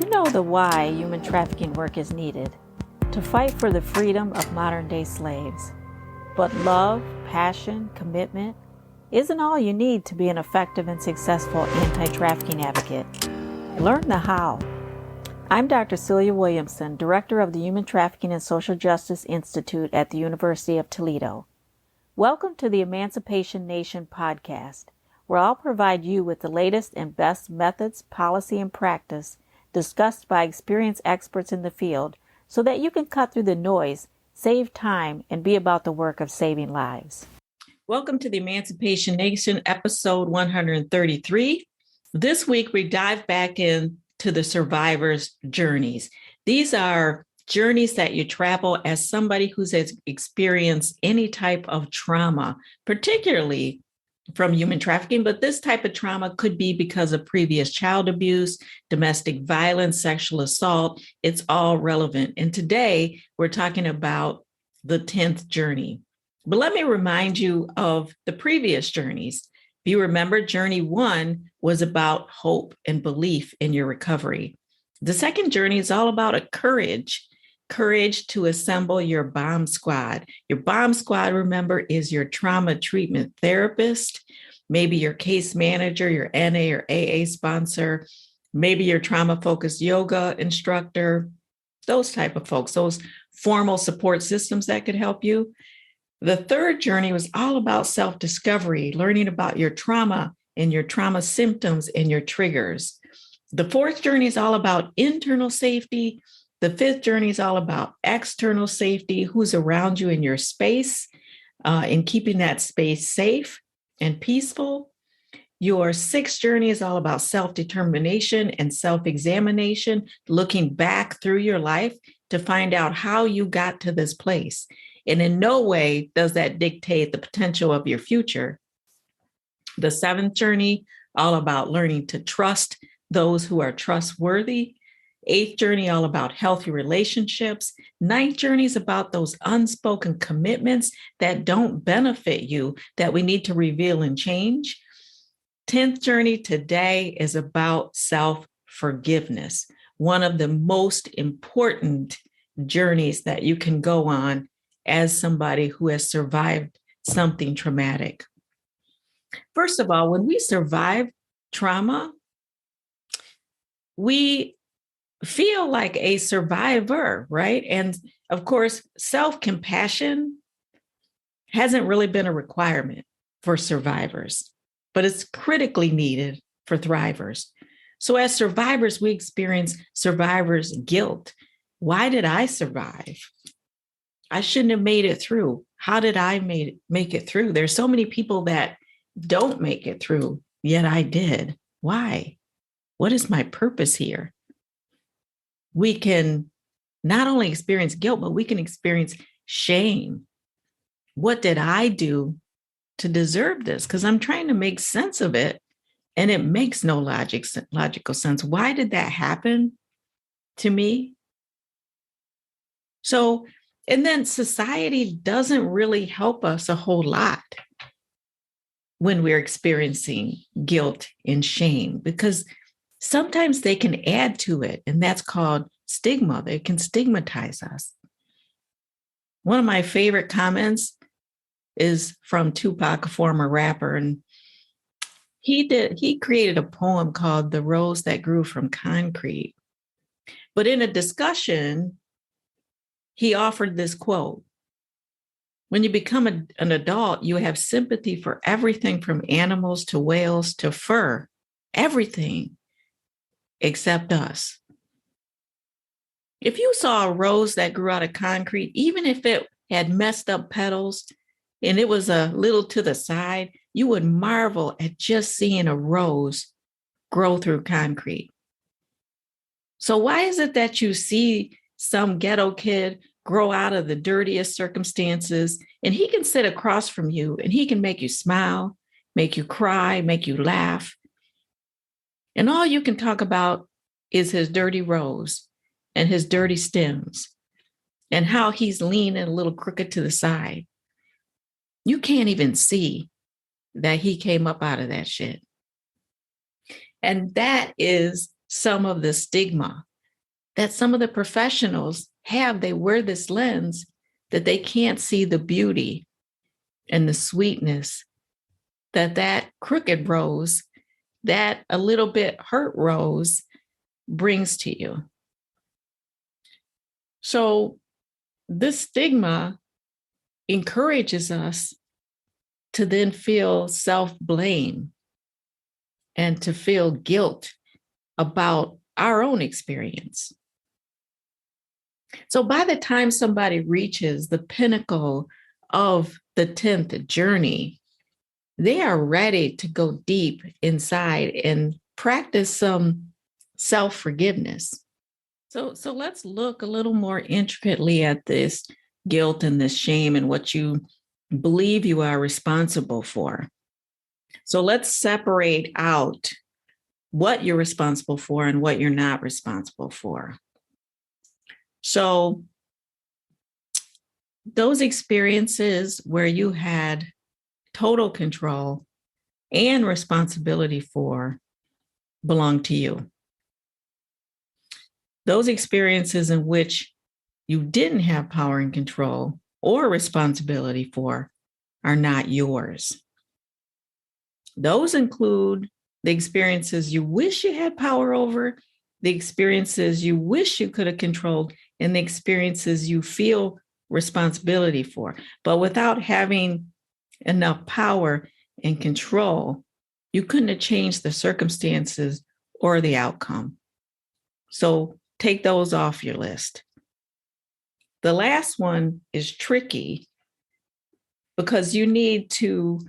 You know the why human trafficking work is needed to fight for the freedom of modern day slaves. But love, passion, commitment isn't all you need to be an effective and successful anti-trafficking advocate. Learn the how. I'm Dr. Celia Williamson, Director of the Human Trafficking and Social Justice Institute at the University of Toledo. Welcome to the Emancipation Nation podcast, where I'll provide you with the latest and best methods, policy, and practice discussed by experienced experts in the field so that you can cut through the noise, save time, and be about the work of saving lives. Welcome to the Emancipation Nation, episode 133. This week, we dive back into the survivors' journeys. These are journeys that you travel as somebody who's experienced any type of trauma, particularly from human trafficking, but this type of trauma could be because of previous child abuse, domestic violence, sexual assault. It's all relevant. And today we're talking about the 10th journey. But let me remind you of the previous journeys. If you remember, journey 1 was about hope and belief in your recovery. The second journey is all about courage to assemble your bomb squad. Your bomb squad, remember, is your trauma treatment therapist, maybe your case manager, your NA or AA sponsor, maybe your trauma-focused yoga instructor, those type of folks, those formal support systems that could help you. The third journey was all about self-discovery, learning about your trauma and your trauma symptoms and your triggers. The fourth journey is all about internal safety. The fifth journey is all about external safety, who's around you in your space, and keeping that space safe and peaceful. Your sixth journey is all about self-determination and self-examination, looking back through your life to find out how you got to this place. And in no way does that dictate the potential of your future. The seventh journey, all about learning to trust those who are trustworthy. Eighth journey, all about healthy relationships. Ninth journey is about those unspoken commitments that don't benefit you that we need to reveal and change. 10th journey today is about self-forgiveness, one of the most important journeys that you can go on as somebody who has survived something traumatic. First of all, when we survive trauma, we feel like a survivor, right? And of course, self-compassion hasn't really been a requirement for survivors, but it's critically needed for thrivers. So as survivors, we experience survivors' guilt. Why did I survive? I shouldn't have made it through. How did I make it through? There's so many people that don't make it through, yet I did. Why? What is my purpose here? We can not only experience guilt, but we can experience shame. What did I do to deserve this? Because I'm trying to make sense of it, and it makes no logical sense. Why did that happen to me? So, and then society doesn't really help us a whole lot when we're experiencing guilt and shame, because sometimes they can add to it, and that's called stigma. They can stigmatize us. One of my favorite comments is from Tupac, a former rapper, and he created a poem called "The Rose That Grew from Concrete." But in a discussion, he offered this quote: "When you become an adult, you have sympathy for everything from animals to whales to fur, everything except us. If you saw a rose that grew out of concrete, even if it had messed up petals and it was a little to the side, you would marvel at just seeing a rose grow through concrete. So why is it that you see some ghetto kid grow out of the dirtiest circumstances, and he can sit across from you and he can make you smile, make you cry, make you laugh, and all you can talk about is his dirty rose and his dirty stems and how he's lean and a little crooked to the side. You can't even see that he came up out of that shit." And that is some of the stigma that some of the professionals have. They wear this lens that they can't see the beauty and the sweetness that crooked rose, that a little bit hurt rose brings to you. So this stigma encourages us to then feel self-blame and to feel guilt about our own experience. So by the time somebody reaches the pinnacle of the 10th journey, they are ready to go deep inside and practice some self-forgiveness. So let's look a little more intricately at this guilt and this shame and what you believe you are responsible for. So let's separate out what you're responsible for and what you're not responsible for. So those experiences where you had total control and responsibility for belong to you. Those experiences in which you didn't have power and control or responsibility for are not yours. Those include the experiences you wish you had power over, the experiences you wish you could have controlled, and the experiences you feel responsibility for. But without having enough power and control, you couldn't have changed the circumstances or the outcome. So take those off your list. The last one is tricky because you need to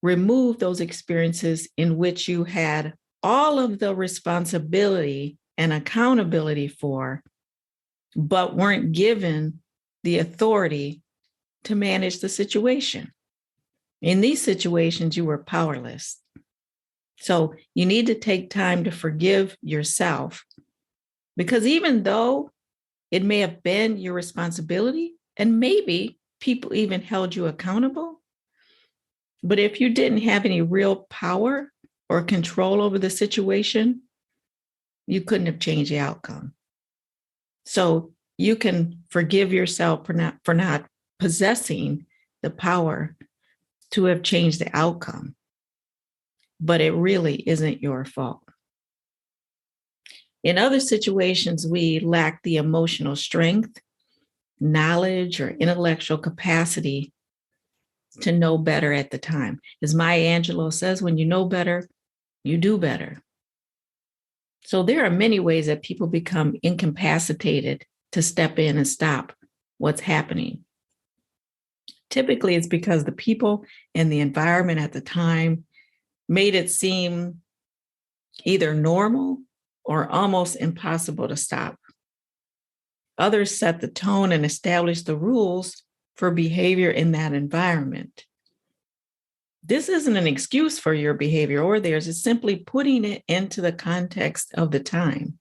remove those experiences in which you had all of the responsibility and accountability for, but weren't given the authority to manage the situation. In these situations, you were powerless. So you need to take time to forgive yourself, because even though it may have been your responsibility, and maybe people even held you accountable, but if you didn't have any real power or control over the situation, you couldn't have changed the outcome. So you can forgive yourself for not possessing the power to have changed the outcome, but it really isn't your fault. In other situations, we lack the emotional strength, knowledge, or intellectual capacity to know better at the time. As Maya Angelou says, when you know better, you do better. So there are many ways that people become incapacitated to step in and stop what's happening. Typically, it's because the people and the environment at the time made it seem either normal or almost impossible to stop. Others set the tone and establish the rules for behavior in that environment. This isn't an excuse for your behavior or theirs. It's simply putting it into the context of the time.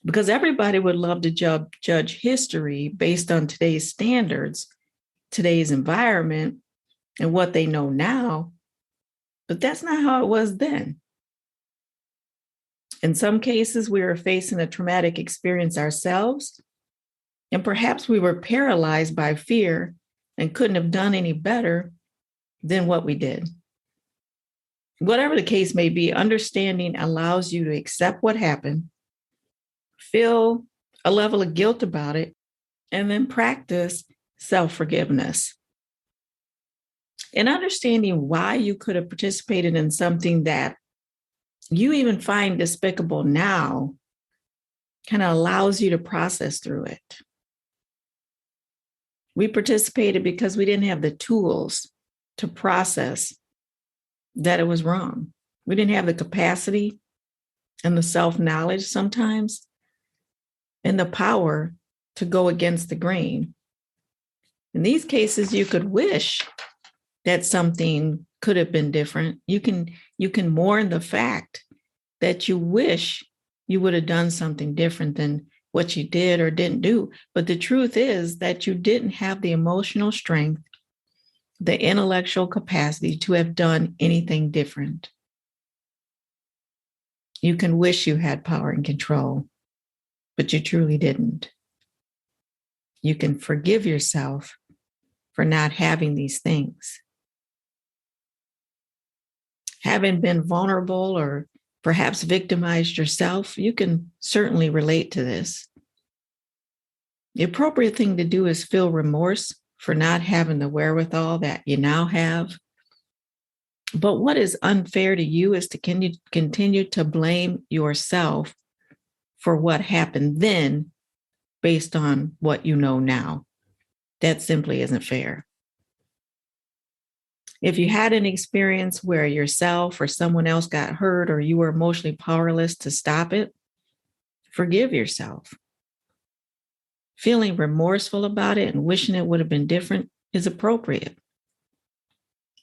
Because everybody would love to judge history based on today's standards, today's environment, and what they know now. But that's not how it was then. In some cases, we were facing a traumatic experience ourselves, and perhaps we were paralyzed by fear and couldn't have done any better than what we did. Whatever the case may be, understanding allows you to accept what happened, feel a level of guilt about it, and then practice self-forgiveness. And understanding why you could have participated in something that you even find despicable now kind of allows you to process through it. We participated because we didn't have the tools to process that it was wrong. We didn't have the capacity and the self-knowledge sometimes and the power to go against the grain. In these cases, you could wish that something could have been different. You can mourn the fact that you wish you would have done something different than what you did or didn't do. But the truth is that you didn't have the emotional strength, the intellectual capacity to have done anything different. You can wish you had power and control, but you truly didn't. You can forgive yourself for not having these things. Having been vulnerable or perhaps victimized yourself, you can certainly relate to this. The appropriate thing to do is feel remorse for not having the wherewithal that you now have. But what is unfair to you is to continue to blame yourself for what happened then based on what you know now. That simply isn't fair. If you had an experience where yourself or someone else got hurt or you were emotionally powerless to stop it, forgive yourself. Feeling remorseful about it and wishing it would have been different is appropriate.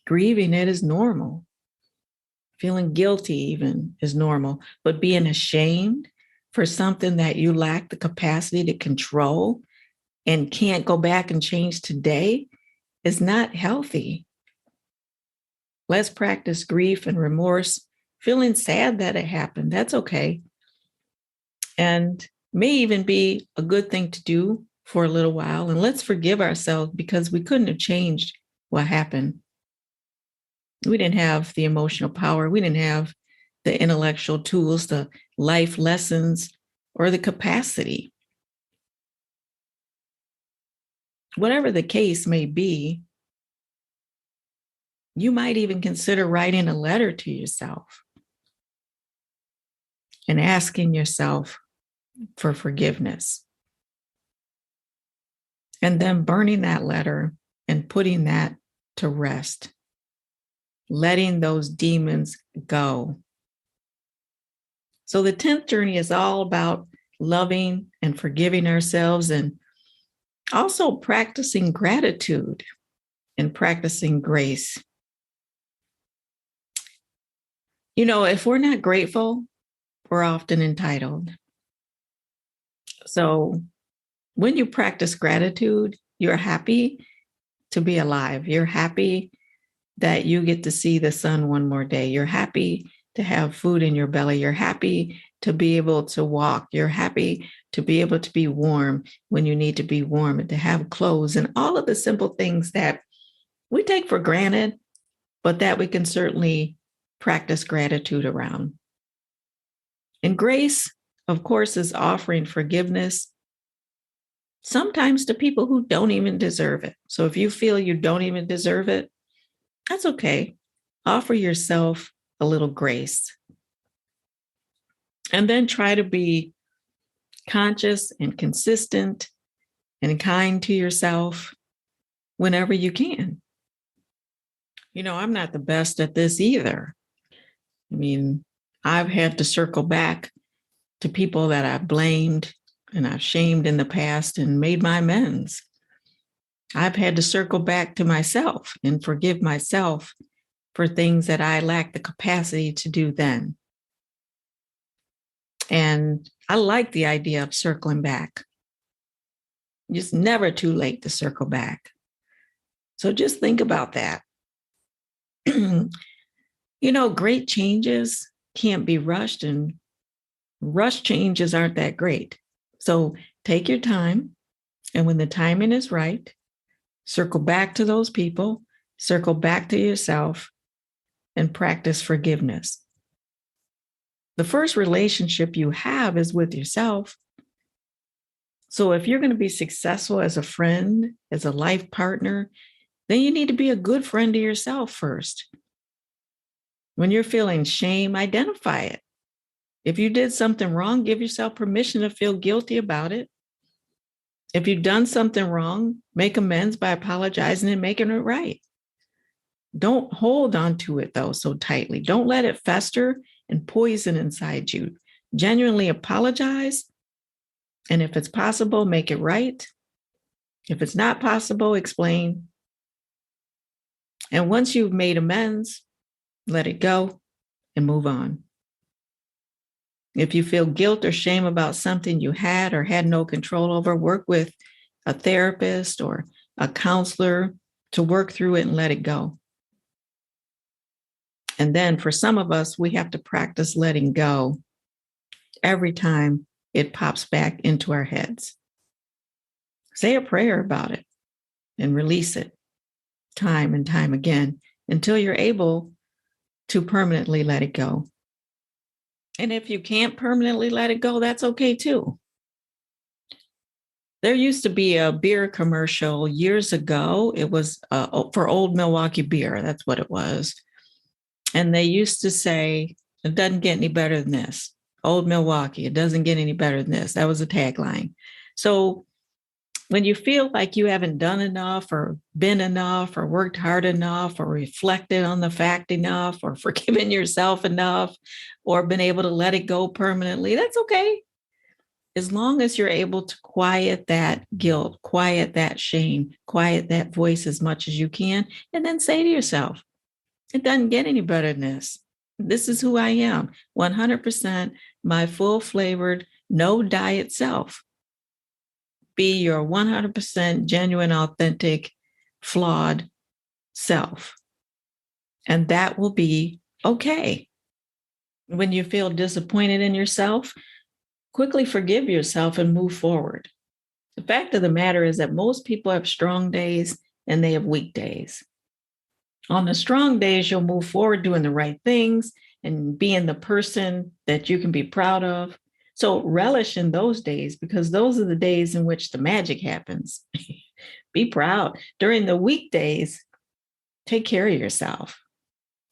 Grieving it is normal. Feeling guilty even is normal, but being ashamed for something that you lack the capacity to control and can't go back and change today is not healthy. Let's practice grief and remorse, feeling sad that it happened. That's okay. And may even be a good thing to do for a little while. And let's forgive ourselves because we couldn't have changed what happened. We didn't have the emotional power. We didn't have the intellectual tools, the life lessons, or the capacity. Whatever the case may be, you might even consider writing a letter to yourself and asking yourself for forgiveness. And then burning that letter and putting that to rest. Letting those demons go. So the 10th journey is all about loving and forgiving ourselves and also practicing gratitude and practicing grace. You know, if we're not grateful, we're often entitled. So when you practice gratitude, you're happy to be alive. You're happy that you get to see the sun one more day. You're happy to have food in your belly. You're happy to be able to walk. You're happy to be able to be warm when you need to be warm and to have clothes and all of the simple things that we take for granted, but that we can certainly practice gratitude around. And grace, of course, is offering forgiveness, sometimes to people who don't even deserve it. So if you feel you don't even deserve it, that's okay. Offer yourself a little grace. And then try to be conscious and consistent and kind to yourself whenever you can. You know, I'm not the best at this either. I mean, I've had to circle back to people that I've blamed and I've shamed in the past and made my amends. I've had to circle back to myself and forgive myself for things that I lacked the capacity to do then. And I like the idea of circling back. It's never too late to circle back. So just think about that. You know, great changes can't be rushed, and rushed changes aren't that great. So take your time, and when the timing is right, circle back to those people, circle back to yourself, and practice forgiveness. The first relationship you have is with yourself. So if you're going to be successful as a friend, as a life partner, then you need to be a good friend to yourself first. When you're feeling shame, identify it. If you did something wrong, give yourself permission to feel guilty about it. If you've done something wrong, make amends by apologizing and making it right. Don't hold on to it, though, so tightly. Don't let it fester and poison inside you. Genuinely apologize. And if it's possible, make it right. If it's not possible, explain. And once you've made amends, let it go and move on. If you feel guilt or shame about something you had or had no control over, work with a therapist or a counselor to work through it and let it go. And then for some of us, we have to practice letting go every time it pops back into our heads. Say a prayer about it and release it time and time again until you're able to permanently let it go. And if you can't permanently let it go, that's okay too. There used to be a beer commercial years ago. It was for Old Milwaukee Beer. That's what it was. And they used to say, it doesn't get any better than this. Old Milwaukee, it doesn't get any better than this. That was a tagline. So when you feel like you haven't done enough or been enough or worked hard enough or reflected on the fact enough or forgiven yourself enough or been able to let it go permanently, that's okay. As long as you're able to quiet that guilt, quiet that shame, quiet that voice as much as you can, and then say to yourself, it doesn't get any better than this. This is who I am, 100% my full flavored, no diet self. Be your 100% genuine, authentic, flawed self. And that will be okay. When you feel disappointed in yourself, quickly forgive yourself and move forward. The fact of the matter is that most people have strong days and they have weak days. On the strong days, you'll move forward doing the right things and being the person that you can be proud of. So relish in those days because those are the days in which the magic happens. Be proud. During the weekdays, take care of yourself.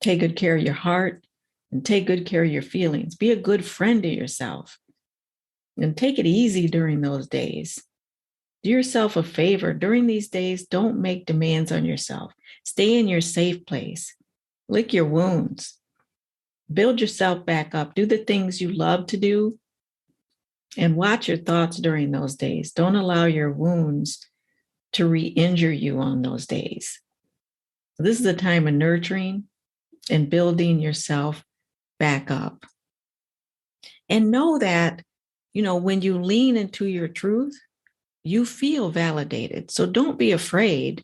Take good care of your heart and take good care of your feelings. Be a good friend to yourself and take it easy during those days. Do yourself a favor. During these days, don't make demands on yourself. Stay in your safe place. Lick your wounds. Build yourself back up. Do the things you love to do. And watch your thoughts during those days. Don't allow your wounds to re-injure you on those days. This is a time of nurturing and building yourself back up. And know that, when you lean into your truth, you feel validated. So don't be afraid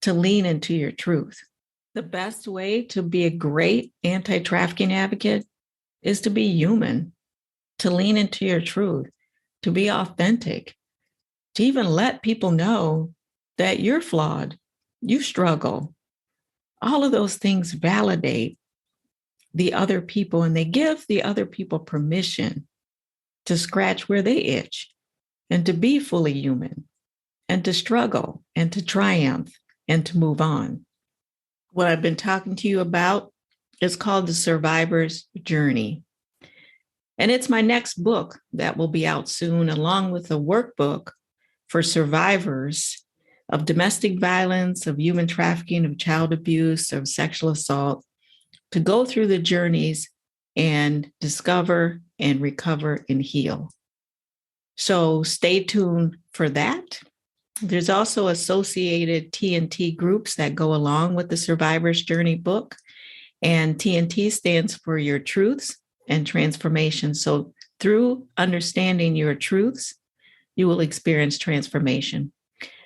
to lean into your truth. The best way to be a great anti-trafficking advocate is to be human, to lean into your truth, to be authentic, to even let people know that you're flawed, you struggle. All of those things validate the other people and they give the other people permission to scratch where they itch and to be fully human and to struggle and to triumph and to move on. What I've been talking to you about is called The Survivor's Journey. And it's my next book that will be out soon, along with a workbook for survivors of domestic violence, of human trafficking, of child abuse, of sexual assault, to go through the journeys and discover and recover and heal. So stay tuned for that. There's also associated TNT groups that go along with the Survivor's Journey book. And TNT stands for Your Truths and Transformation. So through understanding your truths, you will experience transformation.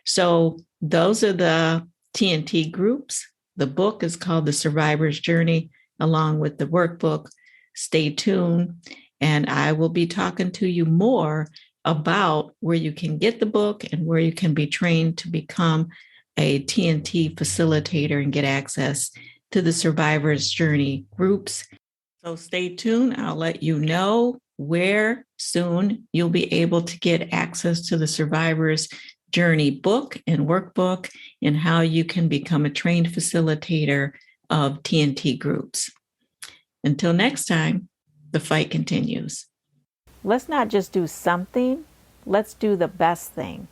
So those are the TNT groups. The book is called The Survivor's Journey, along with the workbook. Stay tuned, and I will be talking to you more about where you can get the book and where you can be trained to become a TNT facilitator and get access to the Survivor's Journey groups. So stay tuned. I'll let you know where soon you'll be able to get access to the Survivor's Journey book and workbook and how you can become a trained facilitator of TNT groups. Until next time, the fight continues. Let's not just do something, let's do the best thing.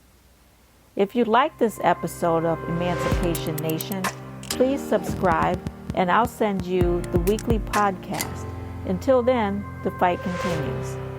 If you like this episode of Emancipation Nation, please subscribe and I'll send you the weekly podcast. Until then, the fight continues.